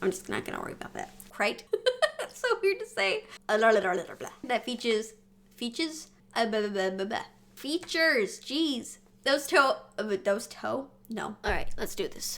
I'm just not gonna worry about that. Right? That's so weird to say. That features, jeez. Those toe? No. Alright, let's do this.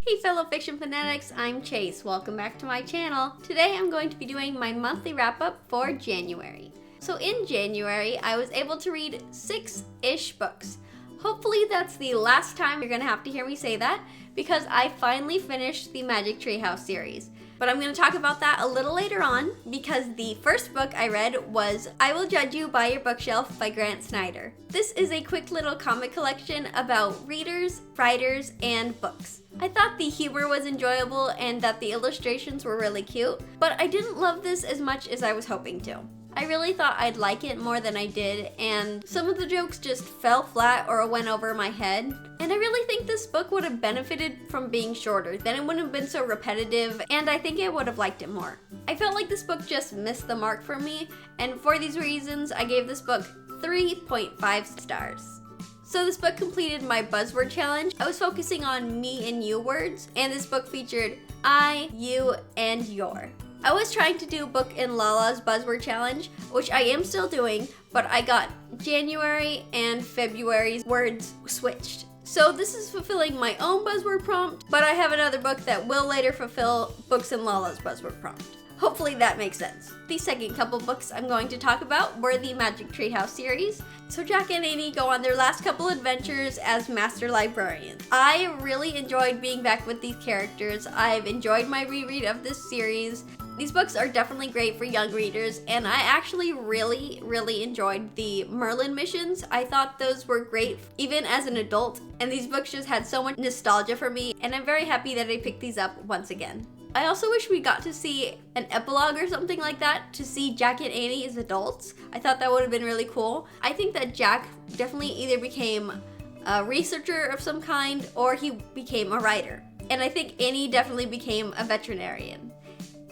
Hey fellow fiction fanatics, I'm Chase. Welcome back to my channel. Today I'm going to be doing my monthly wrap-up for January. So in January, I was able to read 6-ish books. Hopefully that's the last time you're gonna have to hear me say that, because I finally finished the Magic Treehouse series. But I'm going to talk about that a little later on, because the first book I read was I Will Judge You by Your Bookshelf by Grant Snyder. This is a quick little comic collection about readers, writers, and books. I thought the humor was enjoyable and that the illustrations were really cute, but I didn't love this as much as I was hoping to. I really thought I'd like it more than I did, and some of the jokes just fell flat or went over my head. And I really think this book would have benefited from being shorter, then it wouldn't have been so repetitive, and I think I would have liked it more. I felt like this book just missed the mark for me, and for these reasons, I gave this book 3.5 stars. So this book completed my buzzword challenge. I was focusing on me and you words, and this book featured I, you, and your. I was trying to do Book and Lala's buzzword challenge, which I am still doing, but I got January and February's words switched. So this is fulfilling my own buzzword prompt, but I have another book that will later fulfill Books and Lala's buzzword prompt. Hopefully that makes sense. The second couple books I'm going to talk about were the Magic Treehouse series. So Jack and Annie go on their last couple adventures as master librarians. I really enjoyed being back with these characters. I've enjoyed my reread of this series. These books are definitely great for young readers, and I actually really enjoyed the Merlin missions. I thought those were great even as an adult, and these books just had so much nostalgia for me, and I'm very happy that I picked these up once again. I also wish we got to see an epilogue or something like that to see Jack and Annie as adults. I thought that would have been really cool. I think that Jack definitely either became a researcher of some kind or he became a writer. And I think Annie definitely became a veterinarian.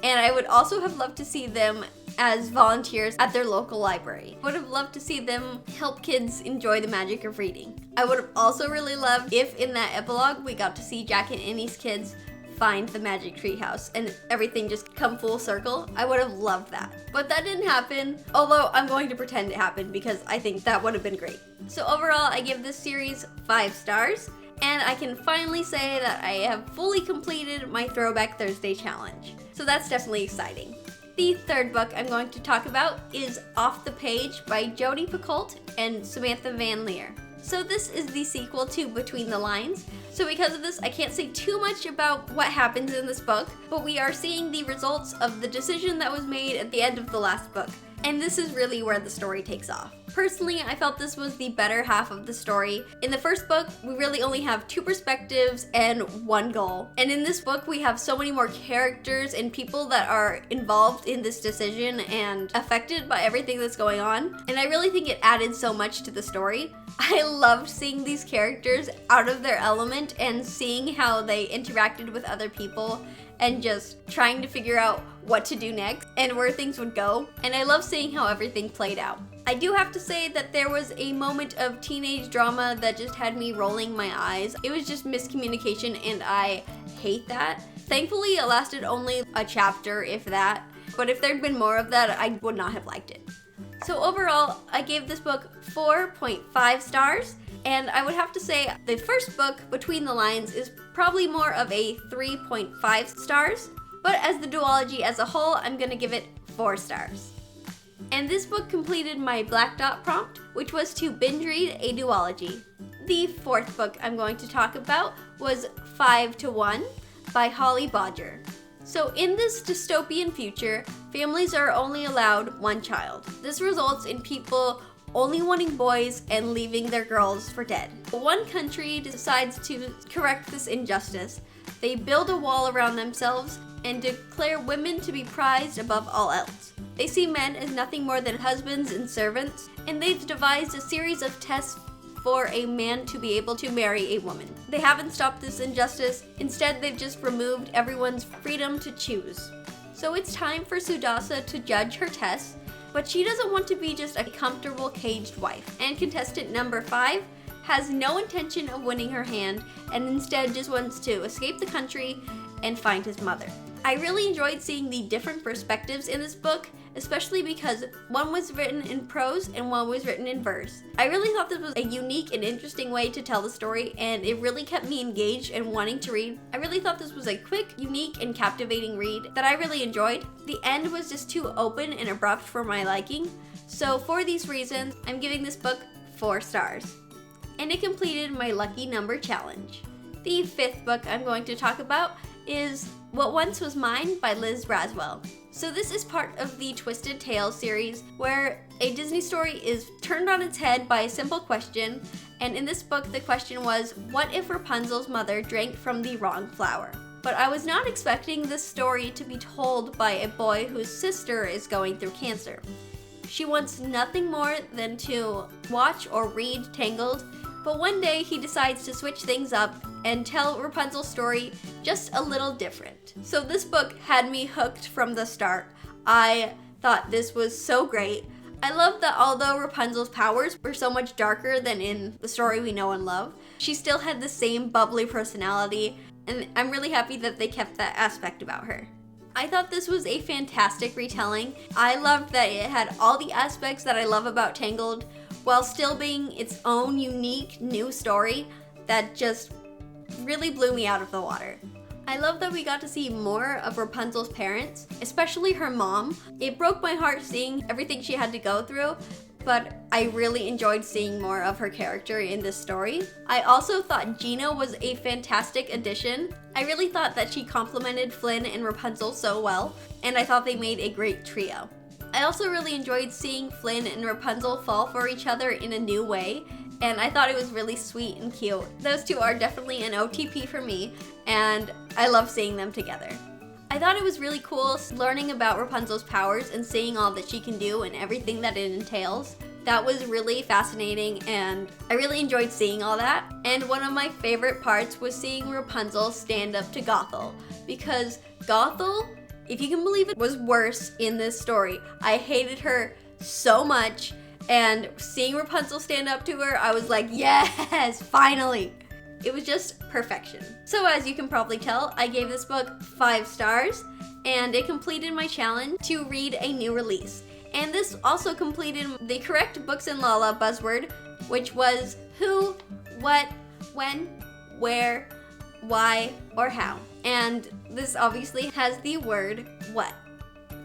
And I would also have loved to see them as volunteers at their local library. I would have loved to see them help kids enjoy the magic of reading. I would have also really loved if in that epilogue we got to see Jack and Annie's kids find the Magic Treehouse and everything just come full circle. I would have loved that. But that didn't happen, although I'm going to pretend it happened because I think that would have been great. So overall, I give this series 5 stars. And I can finally say that I have fully completed my Throwback Thursday challenge. So that's definitely exciting. The third book I'm going to talk about is Off the Page by Jodi Picoult and Samantha Van Leer. So this is the sequel to Between the Lines. So because of this, I can't say too much about what happens in this book, but we are seeing the results of the decision that was made at the end of the last book. And this is really where the story takes off. Personally, I felt this was the better half of the story. In the first book, we really only have 2 perspectives and 1 goal. And in this book, we have so many more characters and people that are involved in this decision and affected by everything that's going on. And I really think it added so much to the story. I loved seeing these characters out of their element and seeing how they interacted with other people and just trying to figure out what to do next and where things would go. And I love seeing how everything played out. I do have to say that there was a moment of teenage drama that just had me rolling my eyes. It was just miscommunication and I hate that. Thankfully, it lasted only a chapter, if that. But if there'd been more of that, I would not have liked it. So overall, I gave this book 4.5 stars. And I would have to say the first book, Between the Lines, is probably more of a 3.5 stars. But as the duology as a whole, I'm gonna give it 4 stars. And this book completed my Black Dot prompt, which was to binge read a duology. The fourth book I'm going to talk about was 5 to 1 by Holly Bodger. So in this dystopian future, families are only allowed 1 child. This results in people only wanting boys and leaving their girls for dead. One country decides to correct this injustice. They build a wall around themselves and declare women to be prized above all else. They see men as nothing more than husbands and servants, and they've devised a series of tests for a man to be able to marry a woman. They haven't stopped this injustice. Instead, they've just removed everyone's freedom to choose. So it's time for Sudasa to judge her tests, but she doesn't want to be just a comfortable caged wife. And contestant number 5 has no intention of winning her hand and instead just wants to escape the country and find his mother. I really enjoyed seeing the different perspectives in this book, especially because one was written in prose and one was written in verse. I really thought this was a unique and interesting way to tell the story, and it really kept me engaged and wanting to read. I really thought this was a quick, unique, and captivating read that I really enjoyed. The end was just too open and abrupt for my liking, so for these reasons, I'm giving this book 4 stars. And it completed my lucky number challenge. The 5th book I'm going to talk about is What Once Was Mine by Liz Braswell. So this is part of the Twisted Tales series, where a Disney story is turned on its head by a simple question, and in this book the question was, what if Rapunzel's mother drank from the wrong flower? But I was not expecting this story to be told by a boy whose sister is going through cancer. She wants nothing more than to watch or read Tangled, but one day he decides to switch things up and tell Rapunzel's story just a little different. So this book had me hooked from the start. I thought this was so great. I love that although Rapunzel's powers were so much darker than in the story we know and love, she still had the same bubbly personality, and I'm really happy that they kept that aspect about her. I thought this was a fantastic retelling. I loved that it had all the aspects that I love about Tangled, while still being its own unique new story that just really blew me out of the water. I love that we got to see more of Rapunzel's parents, especially her mom. It broke my heart seeing everything she had to go through, but I really enjoyed seeing more of her character in this story. I also thought Gina was a fantastic addition. I really thought that she complemented Flynn and Rapunzel so well, and I thought they made a great trio. I also really enjoyed seeing Flynn and Rapunzel fall for each other in a new way, and I thought it was really sweet and cute. Those two are definitely an OTP for me, and I love seeing them together. I thought it was really cool learning about Rapunzel's powers and seeing all that she can do and everything that it entails. That was really fascinating, and I really enjoyed seeing all that. And one of my favorite parts was seeing Rapunzel stand up to Gothel, because Gothel, if you can believe it, was worse in this story. I hated her so much, and seeing Rapunzel stand up to her, I was like, yes, finally. It was just perfection. So as you can probably tell, I gave this book 5 stars, and it completed my challenge to read a new release. And this also completed the correct Books and Lala buzzword, which was who, what, when, where, why, or how. And this obviously has the word what.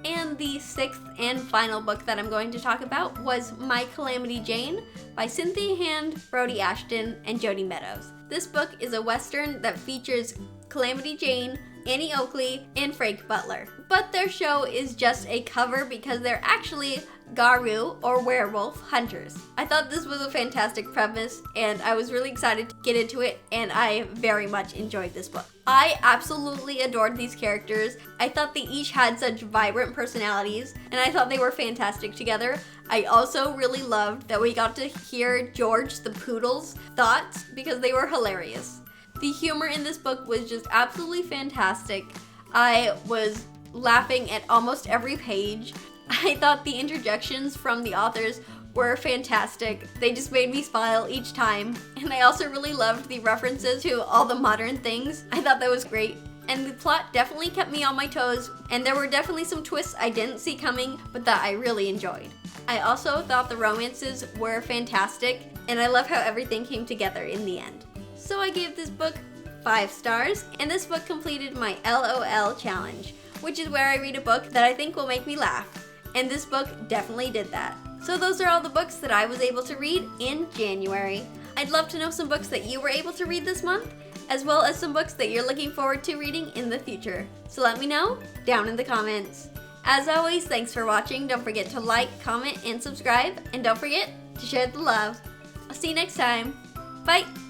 And the 6th and final book that I'm going to talk about was My Calamity Jane by Cynthia Hand, Brody Ashton, and Jody Meadows. This book is a Western that features Calamity Jane, Annie Oakley, and Frank Butler. But their show is just a cover because they're actually Garu, or werewolf, hunters. I thought this was a fantastic premise, and I was really excited to get into it, and I very much enjoyed this book. I absolutely adored these characters. I thought they each had such vibrant personalities, and I thought they were fantastic together. I also really loved that we got to hear George the Poodle's thoughts because they were hilarious. The humor in this book was just absolutely fantastic. I was laughing at almost every page. I thought the interjections from the authors were fantastic. They just made me smile each time. And I also really loved the references to all the modern things. I thought that was great. And the plot definitely kept me on my toes, and there were definitely some twists I didn't see coming, but that I really enjoyed. I also thought the romances were fantastic, and I love how everything came together in the end. So I gave this book 5 stars, and this book completed my LOL challenge, which is where I read a book that I think will make me laugh. And this book definitely did that. So those are all the books that I was able to read in January. I'd love to know some books that you were able to read this month, as well as some books that you're looking forward to reading in the future. So let me know down in the comments. As always, thanks for watching. Don't forget to like, comment, and subscribe. And don't forget to share the love. I'll see you next time. Bye!